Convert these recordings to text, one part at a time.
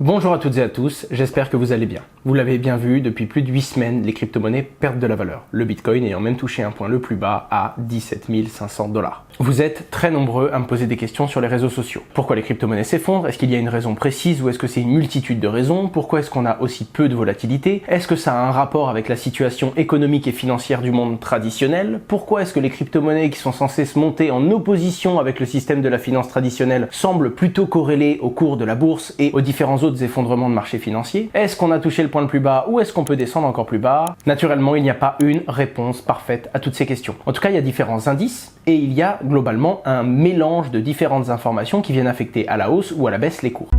Bonjour à toutes et à tous, j'espère que vous allez bien. Vous l'avez bien vu, depuis plus de 8 semaines, les crypto-monnaies perdent de la valeur. Le Bitcoin ayant même touché un point le plus bas à 17 500 $. Vous êtes très nombreux à me poser des questions sur les réseaux sociaux. Pourquoi les crypto-monnaies s'effondrent? Est-ce qu'il y a une raison précise ou est-ce que c'est une multitude de raisons? Pourquoi est-ce qu'on a aussi peu de volatilité? Est-ce que ça a un rapport avec la situation économique et financière du monde traditionnel? Pourquoi est-ce que les crypto-monnaies qui sont censées se monter en opposition avec le système de la finance traditionnelle semblent plutôt corrélées au cours de la bourse et aux différents autres effondrements de marché financiers? Est-ce qu'on a touché le point le plus bas ou est-ce qu'on peut descendre encore plus bas? Naturellement, il n'y a pas une réponse parfaite à toutes ces questions. En tout cas, il y a différents indices et il y a globalement un mélange de différentes informations qui viennent affecter à la hausse ou à la baisse les cours.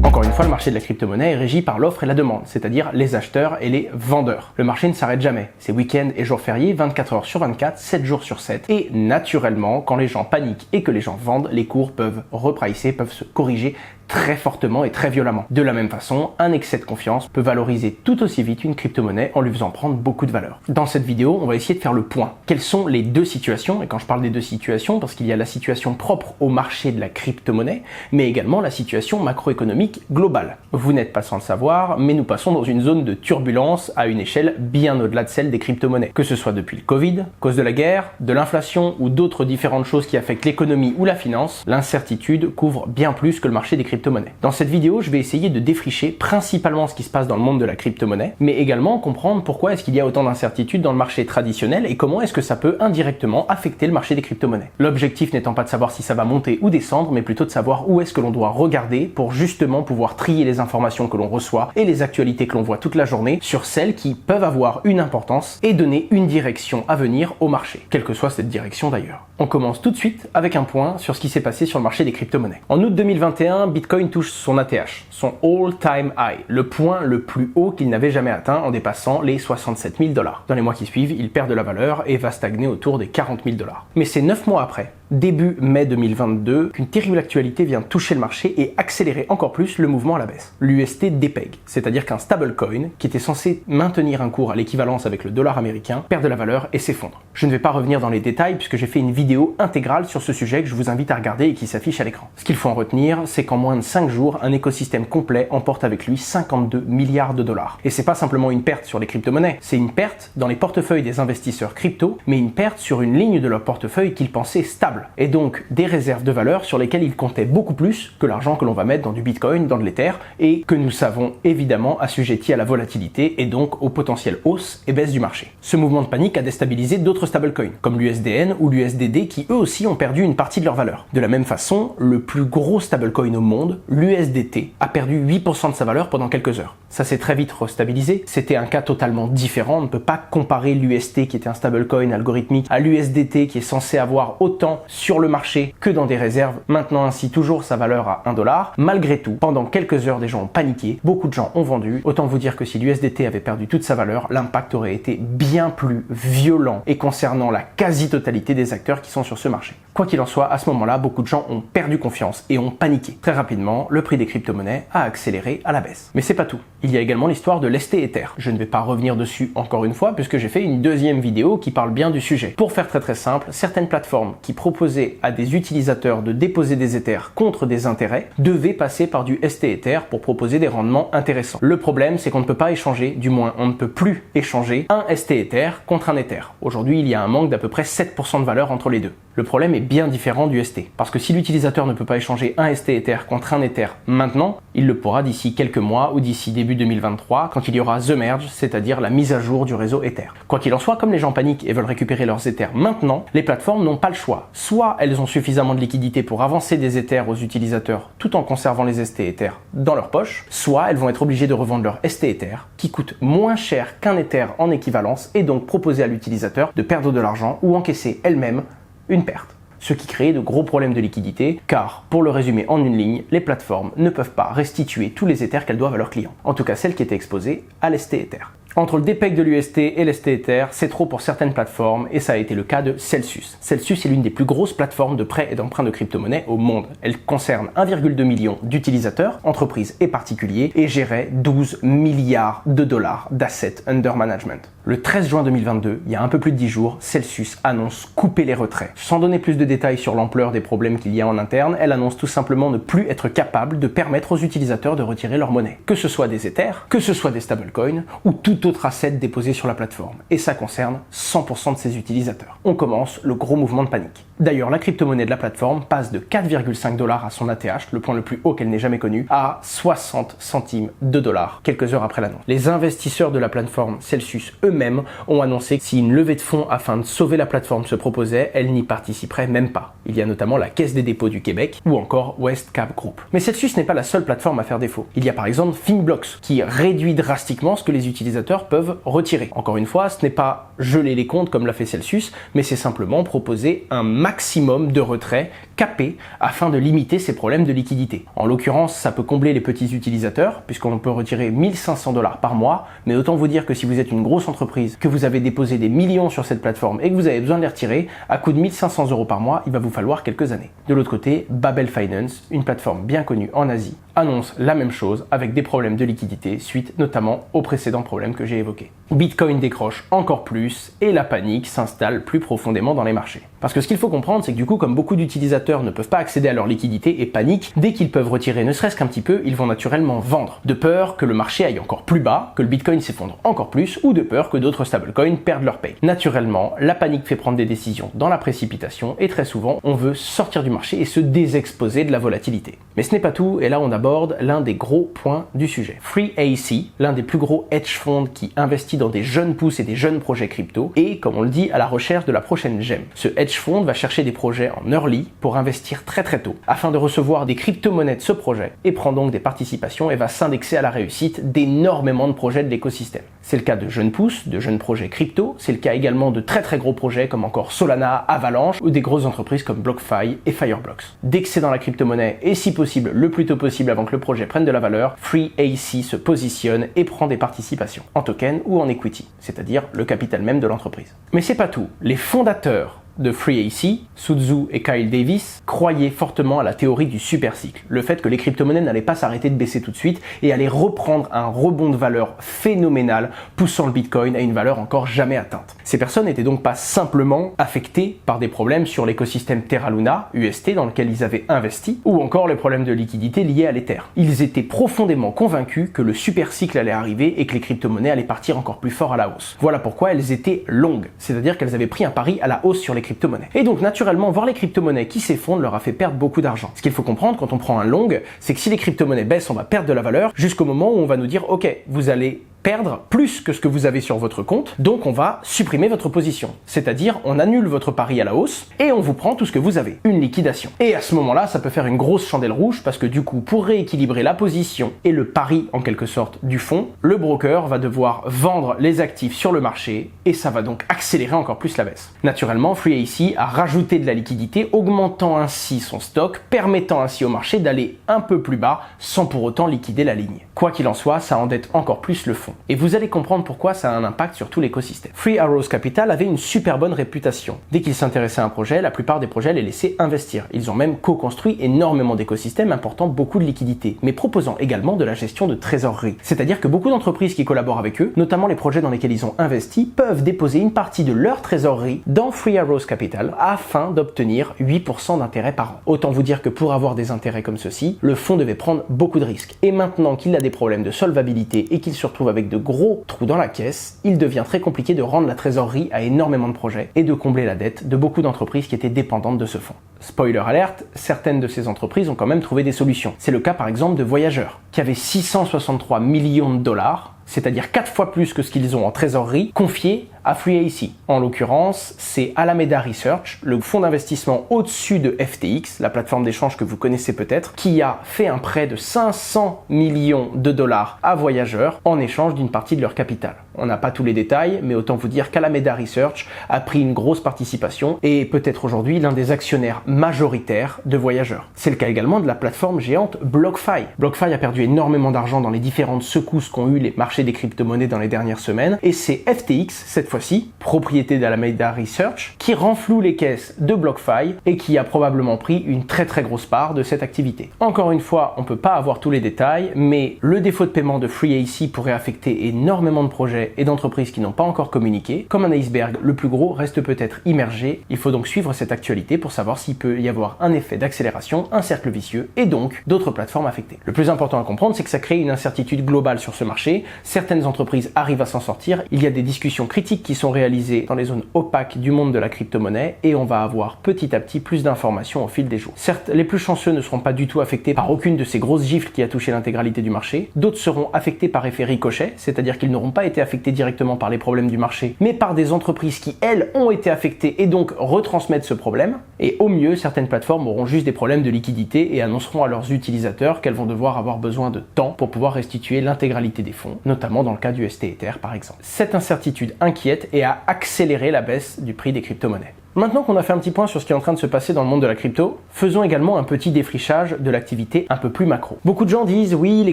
Encore une fois, le marché de la crypto-monnaie est régi par l'offre et la demande, c'est-à-dire les acheteurs et les vendeurs. Le marché ne s'arrête jamais. C'est week-end et jours fériés, 24 heures sur 24, 7 jours sur 7. Et naturellement, quand les gens paniquent et que les gens vendent, les cours peuvent repricer, peuvent se corriger très fortement et très violemment. De la même façon, un excès de confiance peut valoriser tout aussi vite une crypto-monnaie en lui faisant prendre beaucoup de valeur. Dans cette vidéo, on va essayer de faire le point. Quelles sont les deux situations? Et quand je parle des deux situations, parce qu'il y a la situation propre au marché de la crypto-monnaie, mais également la situation macroéconomique globale. Vous n'êtes pas sans le savoir, mais nous passons dans une zone de turbulence à une échelle bien au-delà de celle des crypto-monnaies. Que ce soit depuis le Covid, cause de la guerre, de l'inflation ou d'autres différentes choses qui affectent l'économie ou la finance, l'incertitude couvre bien plus que le marché des crypto-monnaies. Dans cette vidéo, je vais essayer de défricher principalement ce qui se passe dans le monde de la crypto-monnaie, mais également comprendre pourquoi est-ce qu'il y a autant d'incertitudes dans le marché traditionnel et comment est-ce que ça peut indirectement affecter le marché des crypto-monnaies. L'objectif n'étant pas de savoir si ça va monter ou descendre, mais plutôt de savoir où est-ce que l'on doit regarder pour justement pouvoir trier les informations que l'on reçoit et les actualités que l'on voit toute la journée sur celles qui peuvent avoir une importance et donner une direction à venir au marché, quelle que soit cette direction d'ailleurs. On commence tout de suite avec un point sur ce qui s'est passé sur le marché des crypto-monnaies. En août 2021, Bitcoin touche son ATH, son all-time high, le point le plus haut qu'il n'avait jamais atteint en dépassant les 67 000 $. Dans les mois qui suivent, il perd de la valeur et va stagner autour des 40 000 $. Mais c'est 9 mois après, début mai 2022, qu'une terrible actualité vient toucher le marché et accélérer encore plus le mouvement à la baisse. L'UST dépeg, c'est-à-dire qu'un stablecoin, qui était censé maintenir un cours à l'équivalence avec le dollar américain, perd de la valeur et s'effondre. Je ne vais pas revenir dans les détails puisque j'ai fait une vidéo intégrale sur ce sujet que je vous invite à regarder et qui s'affiche à l'écran. Ce qu'il faut en retenir, c'est qu'en moins de 5 jours, un écosystème complet emporte avec lui 52 milliards $. Et c'est pas simplement une perte sur les crypto-monnaies, c'est une perte dans les portefeuilles des investisseurs crypto, mais une perte sur une ligne de leur portefeuille qu'ils pensaient stable. Et donc des réserves de valeur sur lesquelles ils comptaient beaucoup plus que l'argent que l'on va mettre dans du Bitcoin, dans de l'Ether, et que nous savons évidemment assujetti à la volatilité et donc aux potentielles hausses et baisses du marché. Ce mouvement de panique a déstabilisé d'autres stablecoins, comme l'USDN ou l'USDD, qui eux aussi ont perdu une partie de leur valeur. De la même façon, le plus gros stablecoin au monde, l'USDT, a perdu 8% de sa valeur pendant quelques heures. Ça s'est très vite restabilisé, c'était un cas totalement différent, on ne peut pas comparer l'UST qui était un stablecoin algorithmique à l'USDT qui est censé avoir autant sur le marché que dans des réserves, maintenant ainsi toujours sa valeur à 1 $. Malgré tout, pendant quelques heures, des gens ont paniqué, beaucoup de gens ont vendu. Autant vous dire que si l'USDT avait perdu toute sa valeur, l'impact aurait été bien plus violent et concernant la quasi-totalité des acteurs qui sont sur ce marché. Quoi qu'il en soit, à ce moment-là, beaucoup de gens ont perdu confiance et ont paniqué. Très rapidement, le prix des crypto-monnaies a accéléré à la baisse. Mais c'est pas tout. Il y a également l'histoire de l'ST Ether. Je ne vais pas revenir dessus encore une fois puisque j'ai fait une deuxième vidéo qui parle bien du sujet. Pour faire très simple, certaines plateformes qui proposaient à des utilisateurs de déposer des Ethers contre des intérêts devaient passer par du ST Ether pour proposer des rendements intéressants. Le problème, c'est qu'on ne peut pas échanger, du moins on ne peut plus échanger un ST Ether contre un Ether. Aujourd'hui, il y a un manque d'à peu près 7% de valeur entre les deux. Le problème est bien différent du ST. Parce que si l'utilisateur ne peut pas échanger un ST Ether contre un Ether maintenant, il le pourra d'ici quelques mois ou d'ici début 2023 quand il y aura The Merge, c'est-à-dire la mise à jour du réseau Ether. Quoi qu'il en soit, comme les gens paniquent et veulent récupérer leurs Ethers maintenant, les plateformes n'ont pas le choix. Soit elles ont suffisamment de liquidité pour avancer des Ethers aux utilisateurs tout en conservant les ST Ethers dans leur poche, soit elles vont être obligées de revendre leur ST Ether qui coûte moins cher qu'un Ether en équivalence et donc proposer à l'utilisateur de perdre de l'argent ou encaisser elle-même une perte. Ce qui crée de gros problèmes de liquidité, car, pour le résumer en une ligne, les plateformes ne peuvent pas restituer tous les Ethers qu'elles doivent à leurs clients. En tout cas, celles qui étaient exposées à l'ST Ether. Entre le dépeg de l'UST et l'ST Ether, c'est trop pour certaines plateformes et ça a été le cas de Celsius. Celsius est l'une des plus grosses plateformes de prêt et d'emprunt de crypto-monnaies au monde. Elle concerne 1,2 million d'utilisateurs, entreprises et particuliers, et gérait 12 milliards de dollars d'assets under management. Le 13 juin 2022, il y a un peu plus de 10 jours, Celsius annonce couper les retraits. Sans donner plus de détails sur l'ampleur des problèmes qu'il y a en interne, elle annonce tout simplement ne plus être capable de permettre aux utilisateurs de retirer leur monnaie. Que ce soit des Ethers, que ce soit des stablecoins ou tout autre asset déposé sur la plateforme. Et ça concerne 100% de ses utilisateurs. On commence le gros mouvement de panique. D'ailleurs, la crypto-monnaie de la plateforme passe de 4,5 $ à son ATH, le point le plus haut qu'elle n'ait jamais connu, à 60 centimes de dollars quelques heures après l'annonce. Les investisseurs de la plateforme Celsius eux-mêmes ont annoncé que si une levée de fonds afin de sauver la plateforme se proposait, elle n'y participerait même pas. Il y a notamment la Caisse des dépôts du Québec ou encore Westcap Group. Mais Celsius n'est pas la seule plateforme à faire défaut. Il y a par exemple Finblocks qui réduit drastiquement ce que les utilisateurs peuvent retirer. Encore une fois, ce n'est pas geler les comptes comme l'a fait Celsius, mais c'est simplement proposer un maximum de retraits capés afin de limiter ces problèmes de liquidité. En l'occurrence, ça peut combler les petits utilisateurs puisqu'on peut retirer 1500 $ par mois, mais autant vous dire que si vous êtes une grosse entreprise, que vous avez déposé des millions sur cette plateforme et que vous avez besoin de les retirer, à coût de 1500 € par mois, il va vous falloir quelques années. De l'autre côté, Babel Finance, une plateforme bien connue en Asie, annonce la même chose avec des problèmes de liquidité suite notamment aux précédents problèmes que j'ai évoqués. Bitcoin décroche encore plus et la panique s'installe plus profondément dans les marchés. Parce que ce qu'il faut comprendre, c'est que du coup, comme beaucoup d'utilisateurs ne peuvent pas accéder à leur liquidité et paniquent, dès qu'ils peuvent retirer ne serait-ce qu'un petit peu, ils vont naturellement vendre, de peur que le marché aille encore plus bas, que le Bitcoin s'effondre encore plus, ou de peur que d'autres stablecoins perdent leur paye. Naturellement, la panique fait prendre des décisions dans la précipitation et très souvent, on veut sortir du marché et se désexposer de la volatilité. Mais ce n'est pas tout, et là on aborde l'un des gros points du sujet. FreeAC, l'un des plus gros hedge funds qui investit dans des jeunes pousses et des jeunes projets crypto, et comme on le dit, à la recherche de la prochaine gemme. Ce hedge fund va chercher des projets en early pour investir très tôt, afin de recevoir des crypto-monnaies de ce projet, et prend donc des participations et va s'indexer à la réussite d'énormément de projets de l'écosystème. C'est le cas de jeunes pousses, de jeunes projets crypto, c'est le cas également de très gros projets comme encore Solana, Avalanche, ou des grosses entreprises comme BlockFi et Fireblocks. Dès que c'est dans la crypto-monnaie, et si possible le plus tôt possible avant que le projet prenne de la valeur, FreeAC se positionne et prend des participations, en token ou en equity, c'est-à-dire le capital même de l'entreprise. Mais c'est pas tout, les fondateurs de FreeAC, Su et Kyle Davis, croyaient fortement à la théorie du super cycle, le fait que les crypto-monnaies n'allaient pas s'arrêter de baisser tout de suite et allaient reprendre un rebond de valeur phénoménal, poussant le Bitcoin à une valeur encore jamais atteinte. Ces personnes n'étaient donc pas simplement affectées par des problèmes sur l'écosystème Terra Luna, UST, dans lequel ils avaient investi, ou encore les problèmes de liquidité liés à l'Ether. Ils étaient profondément convaincus que le super cycle allait arriver et que les crypto-monnaies allaient partir encore plus fort à la hausse. Voilà pourquoi elles étaient longues, c'est-à-dire qu'elles avaient pris un pari à la hausse sur les crypto-monnaies. Et donc naturellement, voir les crypto-monnaies qui s'effondrent leur a fait perdre beaucoup d'argent. Ce qu'il faut comprendre quand on prend un long, c'est que si les crypto-monnaies baissent, on va perdre de la valeur jusqu'au moment où on va nous dire ok, vous allez perdre plus que ce que vous avez sur votre compte, donc on va supprimer votre position. C'est-à-dire, on annule votre pari à la hausse et on vous prend tout ce que vous avez, une liquidation. Et à ce moment-là, ça peut faire une grosse chandelle rouge parce que du coup, pour rééquilibrer la position et le pari en quelque sorte du fonds, le broker va devoir vendre les actifs sur le marché et ça va donc accélérer encore plus la baisse. Naturellement, FreeAC a rajouté de la liquidité, augmentant ainsi son stock, permettant ainsi au marché d'aller un peu plus bas sans pour autant liquider la ligne. Quoi qu'il en soit, ça endette encore plus le fonds. Et vous allez comprendre pourquoi ça a un impact sur tout l'écosystème. Three Arrows Capital avait une super bonne réputation. Dès qu'ils s'intéressaient à un projet, la plupart des projets les laissaient investir. Ils ont même co-construit énormément d'écosystèmes apportant beaucoup de liquidités, mais proposant également de la gestion de trésorerie. C'est-à-dire que beaucoup d'entreprises qui collaborent avec eux, notamment les projets dans lesquels ils ont investi, peuvent déposer une partie de leur trésorerie dans Three Arrows Capital afin d'obtenir 8% d'intérêt par an. Autant vous dire que pour avoir des intérêts comme ceux-ci, le fonds devait prendre beaucoup de risques. Et maintenant qu'il a des problèmes de solvabilité et qu'il se retrouve avec de gros trous dans la caisse, il devient très compliqué de rendre la trésorerie à énormément de projets et de combler la dette de beaucoup d'entreprises qui étaient dépendantes de ce fonds. Spoiler alerte, certaines de ces entreprises ont quand même trouvé des solutions. C'est le cas par exemple de Voyageur, qui avait 663 millions de dollars, c'est-à-dire 4 fois plus que ce qu'ils ont en trésorerie, confiés à FreeAC. En l'occurrence, c'est Alameda Research, le fonds d'investissement au-dessus de FTX, la plateforme d'échange que vous connaissez peut-être, qui a fait un prêt de 500 millions de dollars à Voyageur en échange d'une partie de leur capital. On n'a pas tous les détails, mais autant vous dire qu'Alameda Research a pris une grosse participation et peut-être aujourd'hui l'un des actionnaires majoritaires de Voyageur. C'est le cas également de la plateforme géante BlockFi. BlockFi a perdu énormément d'argent dans les différentes secousses qu'ont eu les marchés des crypto-monnaies dans les dernières semaines et c'est FTX, cette fois-ci, propriété d'Alameda Research, qui renfloue les caisses de BlockFi et qui a probablement pris une très grosse part de cette activité. Encore une fois, on peut pas avoir tous les détails, mais le défaut de paiement de FreeAC pourrait affecter énormément de projets et d'entreprises qui n'ont pas encore communiqué. Comme un iceberg, le plus gros reste peut-être immergé. Il faut donc suivre cette actualité pour savoir s'il peut y avoir un effet d'accélération, un cercle vicieux et donc d'autres plateformes affectées. Le plus important à comprendre, c'est que ça crée une incertitude globale sur ce marché. Certaines entreprises arrivent à s'en sortir. Il y a des discussions critiques qui sont réalisées dans les zones opaques du monde de la crypto-monnaie et on va avoir petit à petit plus d'informations au fil des jours. Certes, les plus chanceux ne seront pas du tout affectés par aucune de ces grosses gifles qui a touché l'intégralité du marché. D'autres seront affectés par effet ricochet, c'est-à-dire qu'ils n'auront pas été affectés directement par les problèmes du marché, mais par des entreprises qui, elles, ont été affectées et donc retransmettent ce problème. Et au mieux, certaines plateformes auront juste des problèmes de liquidité et annonceront à leurs utilisateurs qu'elles vont devoir avoir besoin de temps pour pouvoir restituer l'intégralité des fonds, notamment dans le cas du ST Ether par exemple. Cette incertitude inquiète et a accéléré la baisse du prix des crypto-monnaies. Maintenant qu'on a fait un petit point sur ce qui est en train de se passer dans le monde de la crypto, faisons également un petit défrichage de l'activité un peu plus macro. Beaucoup de gens disent oui, les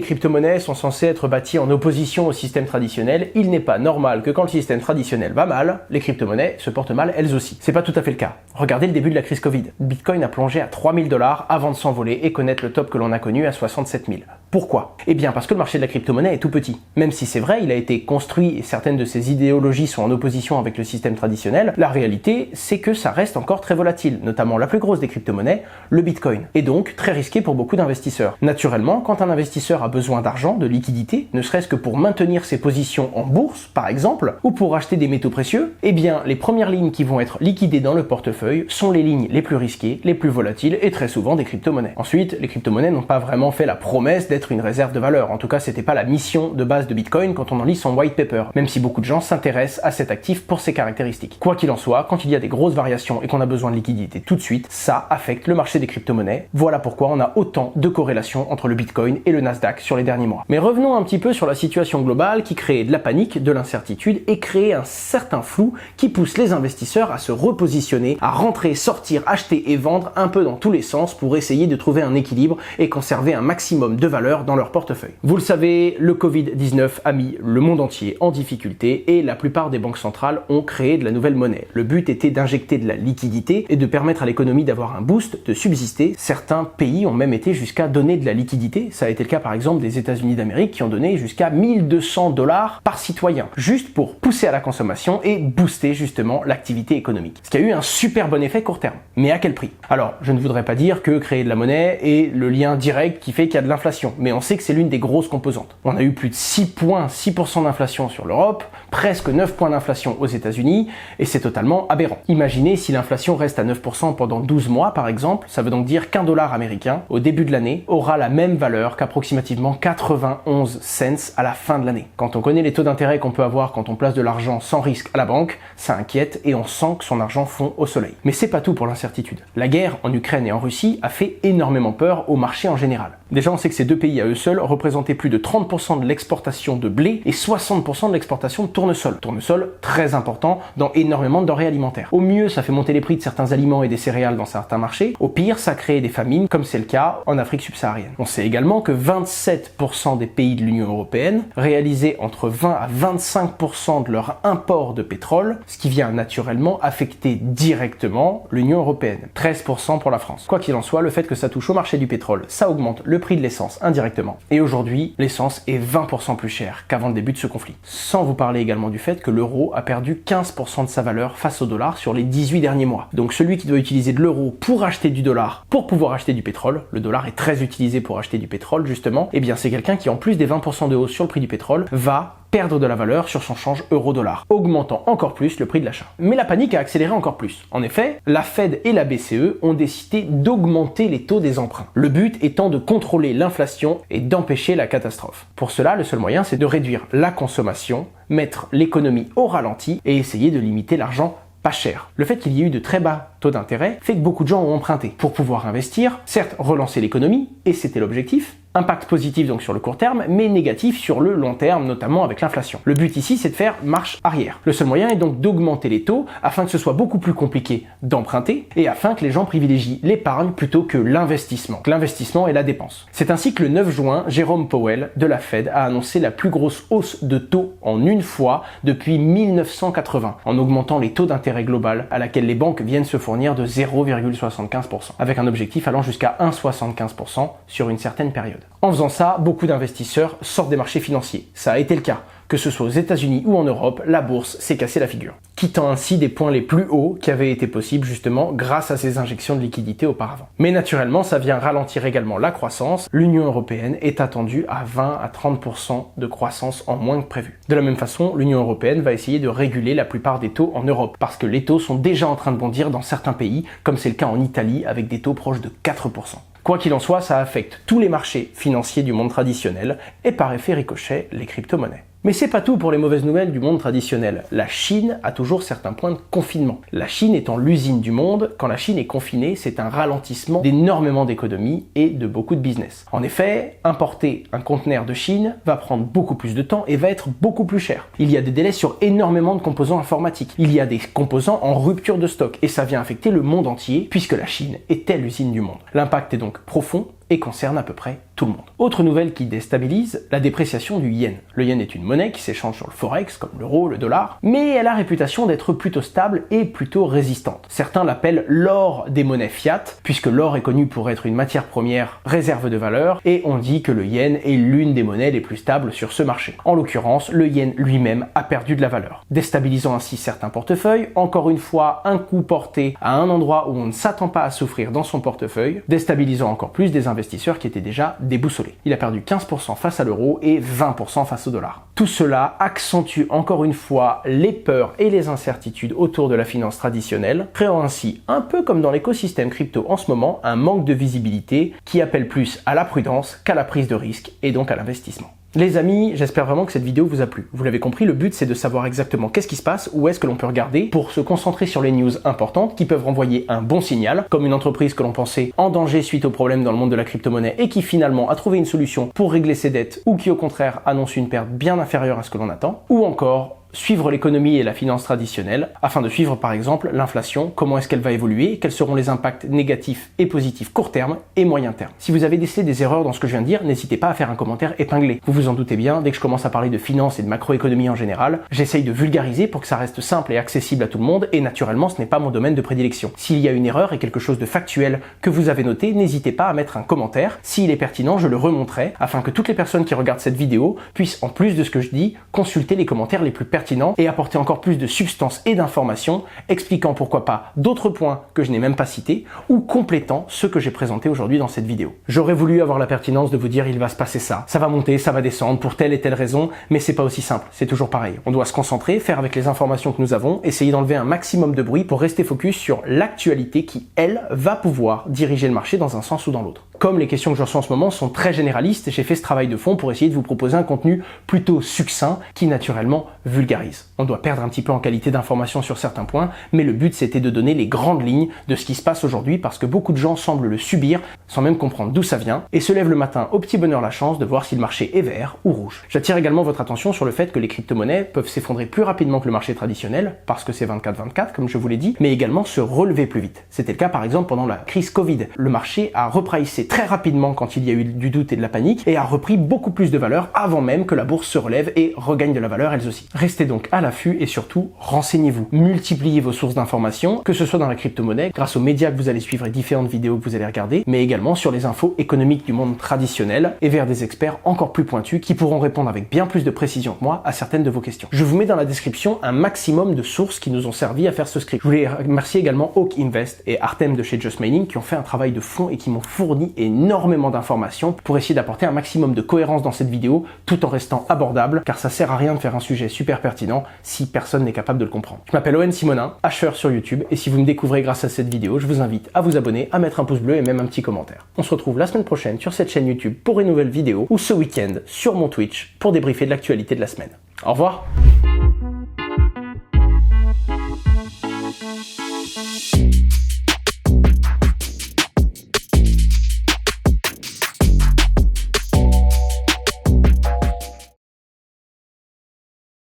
crypto-monnaies sont censées être bâties en opposition au système traditionnel. Il n'est pas normal que quand le système traditionnel va mal, les crypto-monnaies se portent mal elles aussi. C'est pas tout à fait le cas. Regardez le début de la crise Covid. Bitcoin a plongé à 3000 $ avant de s'envoler et connaître le top que l'on a connu à 67 000. Pourquoi? Eh bien parce que le marché de la crypto-monnaie est tout petit. Même si c'est vrai, il a été construit et certaines de ses idéologies sont en opposition avec le système traditionnel, la réalité c'est que ça reste encore très volatile, notamment la plus grosse des crypto-monnaies, le Bitcoin, et donc très risqué pour beaucoup d'investisseurs. Naturellement, quand un investisseur a besoin d'argent, de liquidité, ne serait-ce que pour maintenir ses positions en bourse, par exemple, ou pour acheter des métaux précieux, eh bien les premières lignes qui vont être liquidées dans le portefeuille sont les lignes les plus risquées, les plus volatiles et très souvent des crypto-monnaies. Ensuite, les crypto-monnaies n'ont pas vraiment fait la promesse d'être une réserve de valeur. En tout cas, c'était pas la mission de base de Bitcoin quand on en lit son white paper, même si beaucoup de gens s'intéressent à cet actif pour ses caractéristiques. Quoi qu'il en soit, quand il y a des grosses variations et qu'on a besoin de liquidité tout de suite, ça affecte le marché des crypto-monnaies. Voilà pourquoi on a autant de corrélations entre le Bitcoin et le Nasdaq sur les derniers mois. Mais revenons un petit peu sur la situation globale qui crée de la panique, de l'incertitude et crée un certain flou qui pousse les investisseurs à se repositionner, à rentrer, sortir, acheter et vendre un peu dans tous les sens pour essayer de trouver un équilibre et conserver un maximum de valeur dans leur portefeuille. Vous le savez, le Covid-19 a mis le monde entier en difficulté et la plupart des banques centrales ont créé de la nouvelle monnaie. Le but était d'injecter de la liquidité et de permettre à l'économie d'avoir un boost, de subsister. Certains pays ont même été jusqu'à donner de la liquidité. Ça a été le cas par exemple des États-Unis d'Amérique qui ont donné jusqu'à 1200 $ par citoyen, juste pour pousser à la consommation et booster justement l'activité économique. Ce qui a eu un super bon effet court terme. Mais à quel prix? Alors, je ne voudrais pas dire que créer de la monnaie est le lien direct qui fait qu'il y a de l'inflation, mais on sait que c'est l'une des grosses composantes. On a eu plus de 6% d'inflation sur l'Europe, presque 9 points d'inflation aux États-Unis, et c'est totalement aberrant. Imaginez si l'inflation reste à 9% pendant 12 mois par exemple, ça veut donc dire qu'un dollar américain, au début de l'année, aura la même valeur qu'approximativement 91 cents à la fin de l'année. Quand on connaît les taux d'intérêt qu'on peut avoir quand on place de l'argent sans risque à la banque, ça inquiète et on sent que son argent fond au soleil. Mais c'est pas tout pour l'incertitude. La guerre en Ukraine et en Russie a fait énormément peur au marché en général. Déjà, on sait que ces deux pays à eux seuls représentaient plus de 30% de l'exportation de blé et 60% de l'exportation de tournesol. Tournesol, très important dans énormément de denrées alimentaires. Au mieux, ça fait monter les prix de certains aliments et des céréales dans certains marchés. Au pire, ça crée des famines, comme c'est le cas en Afrique subsaharienne. On sait également que 27% des pays de l'Union européenne réalisaient entre 20 à 25% de leur import de pétrole, ce qui vient naturellement affecter directement l'Union européenne. 13% pour la France. Quoi qu'il en soit, le fait que ça touche au marché du pétrole, ça augmente le prix de l'essence indirectement. Et aujourd'hui, l'essence est 20% plus chère qu'avant le début de ce conflit. Sans vous parler également du fait que l'euro a perdu 15% de sa valeur face au dollar sur les 18 derniers mois. Donc celui qui doit utiliser de l'euro pour acheter du dollar, pour pouvoir acheter du pétrole, le dollar est très utilisé pour acheter du pétrole justement, et bien c'est quelqu'un qui en plus des 20% de hausse sur le prix du pétrole, va perdre de la valeur sur son change euro-dollar, augmentant encore plus le prix de l'achat. Mais la panique a accéléré encore plus. En effet, la Fed et la BCE ont décidé d'augmenter les taux des emprunts. Le but étant de contrôler l'inflation et d'empêcher la catastrophe. Pour cela, le seul moyen, c'est de réduire la consommation, mettre l'économie au ralenti et essayer de limiter l'argent pas cher. Le fait qu'il y ait eu de très bas taux d'intérêt fait que beaucoup de gens ont emprunté pour pouvoir investir, certes relancer l'économie, et c'était l'objectif, impact positif donc sur le court terme, mais négatif sur le long terme, notamment avec l'inflation. Le but ici, c'est de faire marche arrière. Le seul moyen est donc d'augmenter les taux afin que ce soit beaucoup plus compliqué d'emprunter et afin que les gens privilégient l'épargne plutôt que l'investissement. L'investissement et la dépense. C'est ainsi que le 9 juin, Jérôme Powell de la Fed a annoncé la plus grosse hausse de taux en une fois depuis 1980, en augmentant les taux d'intérêt global à laquelle les banques viennent se fournir de 0,75%, avec un objectif allant jusqu'à 1,75% sur une certaine période. En faisant ça, beaucoup d'investisseurs sortent des marchés financiers. Ça a été le cas. Que ce soit aux États-Unis ou en Europe, la bourse s'est cassée la figure, quittant ainsi des points les plus hauts qui avaient été possibles justement grâce à ces injections de liquidités auparavant. Mais naturellement, ça vient ralentir également la croissance. L'Union européenne est attendue à 20 à 30% de croissance en moins que prévu. De la même façon, l'Union européenne va essayer de réguler la plupart des taux en Europe, parce que les taux sont déjà en train de bondir dans certains pays, comme c'est le cas en Italie avec des taux proches de 4%. Quoi qu'il en soit, ça affecte tous les marchés financiers du monde traditionnel et par effet ricochet, les crypto-monnaies. Mais c'est pas tout pour les mauvaises nouvelles du monde traditionnel. La Chine a toujours certains points de confinement. La Chine étant l'usine du monde, quand la Chine est confinée, c'est un ralentissement d'énormément d'économies et de beaucoup de business. En effet, importer un conteneur de Chine va prendre beaucoup plus de temps et va être beaucoup plus cher. Il y a des délais sur énormément de composants informatiques. Il y a des composants en rupture de stock et ça vient affecter le monde entier puisque la Chine était l'usine du monde. L'impact est donc profond et concerne à peu près tout le monde. Autre nouvelle qui déstabilise, la dépréciation du yen. Le yen est une monnaie qui s'échange sur le forex, comme l'euro, le dollar, mais elle a réputation d'être plutôt stable et plutôt résistante. Certains l'appellent l'or des monnaies fiat, puisque l'or est connu pour être une matière première réserve de valeur, et on dit que le yen est l'une des monnaies les plus stables sur ce marché. En l'occurrence, le yen lui-même a perdu de la valeur, déstabilisant ainsi certains portefeuilles, encore une fois un coup porté à un endroit où on ne s'attend pas à souffrir dans son portefeuille, déstabilisant encore plus des investisseurs qui étaient déjà déboussolés. Il a perdu 15% face à l'euro et 20% face au dollar. Tout cela accentue encore une fois les peurs et les incertitudes autour de la finance traditionnelle, créant ainsi, un peu comme dans l'écosystème crypto en ce moment, un manque de visibilité qui appelle plus à la prudence qu'à la prise de risque et donc à l'investissement. Les amis, j'espère vraiment que cette vidéo vous a plu. Vous l'avez compris, le but c'est de savoir exactement qu'est-ce qui se passe, où est-ce que l'on peut regarder pour se concentrer sur les news importantes qui peuvent renvoyer un bon signal, comme une entreprise que l'on pensait en danger suite aux problèmes dans le monde de la crypto-monnaie et qui finalement a trouvé une solution pour régler ses dettes ou qui au contraire annonce une perte bien inférieure à ce que l'on attend, ou encore suivre l'économie et la finance traditionnelle afin de suivre par exemple l'inflation, comment est-ce qu'elle va évoluer, quels seront les impacts négatifs et positifs court terme et moyen terme. Si vous avez décelé des erreurs dans ce que je viens de dire, n'hésitez pas à faire un commentaire épinglé. Vous vous en doutez bien, dès que je commence à parler de finance et de macroéconomie en général, j'essaye de vulgariser pour que ça reste simple et accessible à tout le monde et naturellement ce n'est pas mon domaine de prédilection. S'il y a une erreur et quelque chose de factuel que vous avez noté, n'hésitez pas à mettre un commentaire. S'il est pertinent, je le remonterai afin que toutes les personnes qui regardent cette vidéo puissent, en plus de ce que je dis, consulter les commentaires les plus pertinents et apporter encore plus de substance et d'informations, expliquant pourquoi pas d'autres points que je n'ai même pas cités ou complétant ceux que j'ai présentés aujourd'hui dans cette vidéo. J'aurais voulu avoir la pertinence de vous dire il va se passer ça va monter, ça va descendre pour telle et telle raison, mais c'est pas aussi simple, c'est toujours pareil. On doit se concentrer, faire avec les informations que nous avons, essayer d'enlever un maximum de bruit pour rester focus sur l'actualité qui, elle, va pouvoir diriger le marché dans un sens ou dans l'autre. Comme les questions que je reçois en ce moment sont très généralistes, j'ai fait ce travail de fond pour essayer de vous proposer un contenu plutôt succinct qui naturellement vulgarise. On doit perdre un petit peu en qualité d'information sur certains points, mais le but c'était de donner les grandes lignes de ce qui se passe aujourd'hui parce que beaucoup de gens semblent le subir sans même comprendre d'où ça vient et se lèvent le matin au petit bonheur la chance de voir si le marché est vert ou rouge. J'attire également votre attention sur le fait que les crypto-monnaies peuvent s'effondrer plus rapidement que le marché traditionnel parce que c'est 24/24 comme je vous l'ai dit, mais également se relever plus vite. C'était le cas par exemple pendant la crise Covid. Le marché a repricé très rapidement quand il y a eu du doute et de la panique et a repris beaucoup plus de valeur avant même que la bourse se relève et regagne de la valeur elles aussi. Restez donc à l'affût et surtout renseignez-vous. Multipliez vos sources d'informations, que ce soit dans la crypto-monnaie, grâce aux médias que vous allez suivre et différentes vidéos que vous allez regarder, mais également sur les infos économiques du monde traditionnel et vers des experts encore plus pointus qui pourront répondre avec bien plus de précision que moi à certaines de vos questions. Je vous mets dans la description un maximum de sources qui nous ont servi à faire ce script. Je voulais remercier également Hawk Invest et Artem de chez Just Mining qui ont fait un travail de fond et qui m'ont fourni énormément d'informations pour essayer d'apporter un maximum de cohérence dans cette vidéo tout en restant abordable, car ça sert à rien de faire un sujet super pertinent si personne n'est capable de le comprendre. Je m'appelle Owen Simonin, acheteur sur YouTube, et si vous me découvrez grâce à cette vidéo, je vous invite à vous abonner, à mettre un pouce bleu et même un petit commentaire. On se retrouve la semaine prochaine sur cette chaîne YouTube pour une nouvelle vidéo, ou ce week-end sur mon Twitch pour débriefer de l'actualité de la semaine. Au revoir!